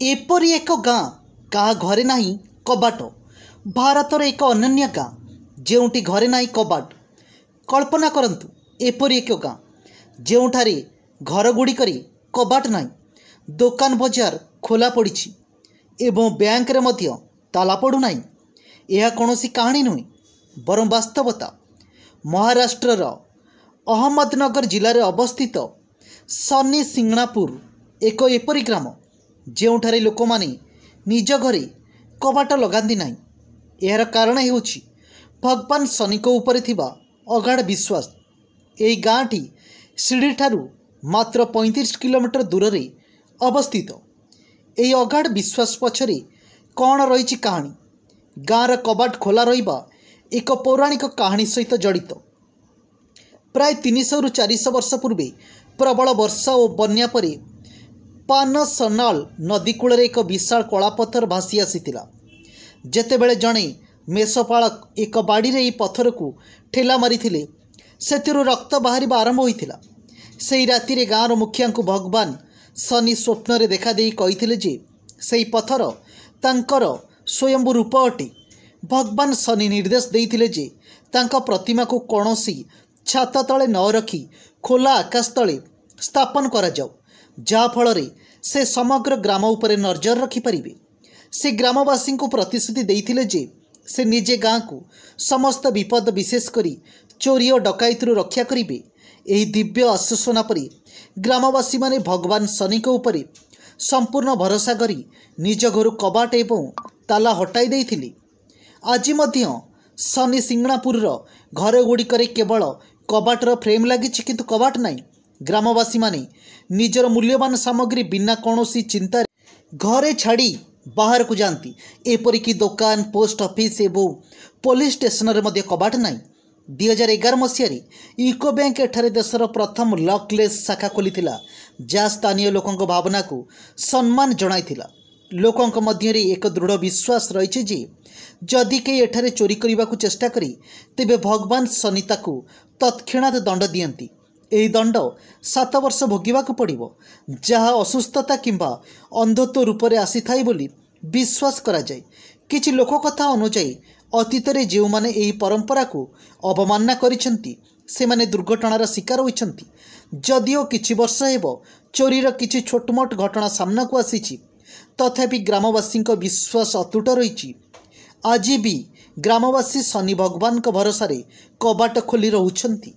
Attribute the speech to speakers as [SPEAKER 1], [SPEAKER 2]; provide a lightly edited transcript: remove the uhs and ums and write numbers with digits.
[SPEAKER 1] एपरी एक गाँ क्या घरे नाही कबाट। भारतर एक अनन्य गाँ जोटी घरे नाही कबाट। कल्पना करंतु एपरी एक गाँ जोठारे घर गुड़िक कबाट नाही, दुकान बजार खोला पड़ी एवं बैंक रे मध्य ताला पड़ू नाही। यह कौनसी कहानी नुहे बरं वास्तवता। महाराष्ट्रर अहमदनगर जिले में अवस्थित सनी सिंगणापुर एक एपरी ग्राम जोठारे लोक माने निज घरे कबाट लगाती नाही। यार कारण हेउछि भगवान शनि को ऊपर थिबा अगाध विश्वास। यही गाँटी शिरडी ठारू मात्र 35 किलोमीटर दूर रे अवस्थित। यही अगाध विश्वास पछरे कौन रही कहानी। गाँर कबाट खोला रहिबा एक पौराणिक कहानी सहित जड़ित। प्राय 300 ରୁ 400 वर्ष पूर्वे प्रबल वर्षा और बन्या परे पानसनाल नदी कूल एक विशाल कलापथर भासी आसीथिला। जेतेबेले जणे मेषपालक एक बाड़ी रे पथर को ठेला मारिथिले सेथिरु रक्त बाहर आरंभ होइथिला। सेही राति रे गाँर मुखिया को भगवान शनि स्वप्न रे देखा देई कहिथिले जे सेही पथर तांकर स्वयंभू रूप अटे। भगवान शनि निर्देश देइथिले जे तांका प्रतिमा को कौनसी छात तले न रखी खोला आकाश तले स्थापन करा जाऊ, जहाँ फल से समग्र ग्राम उपरे नजर रखिपारे। से ग्रामवासी को प्रतिश्रुति देइथिले जे से निजे गाँ को समस्त विपद विशेष करी चोरी और डकायतरू रक्षा करिवे। एही दिव्य आश्वासना परी ग्रामवासी माने भगवान शनि के ऊपर संपूर्ण भरोसा करी निज घर कबाट एवं ताला हटाई देइथिले। आज मध्य शनि सिंगणापुर घर गुड़िक केवल कबाटर फ्रेम लगी किंतु कबाट नहीं। ग्रामवासी माने निजर मूल्यवान सामग्री बिना कौनसी चिंता घरे छाड़ी बाहर को जाती। एपरिकी दुकान, पोस्ट ऑफिस एवं पुलिस स्टेशन रे मध्य कबाट नहीं। 2011 मसीह यूको बैंक एठारे देशर प्रथम लॉकलेस शाखा खोलीथिला, जहाँ स्थानीय लोकों भावना को सम्मान जणाइथिला। लोकों मध्य एक दृढ़ विश्वास रही जे जदि के एठारे चोरी करने को चेष्टा करी तेबे भगवान शनि ताकू तत्क्षणात दंड दियंती। यही दंड 7 वर्ष भोगिबाकू पड़िबो, जहाँ असुस्थता किंबा अंधत्व रूप में आसी थाई बोली विश्वास करा जाए। किछि लोक कथा अनुजाई अतीत रे जो माने एही परंपरा को अवमानना करिसेंती सेमाने दुर्घटनार शिकार होइछंती। जदिओ किछि वर्ष हेबो चोरीर किछि छोटमोट घटना सामना को आसीछि, तथापि ग्रामवासी विश्वास अतुट रही। आज भी ग्रामवासी शनि भगवान भरोसा कबाट खोली रहुछंती।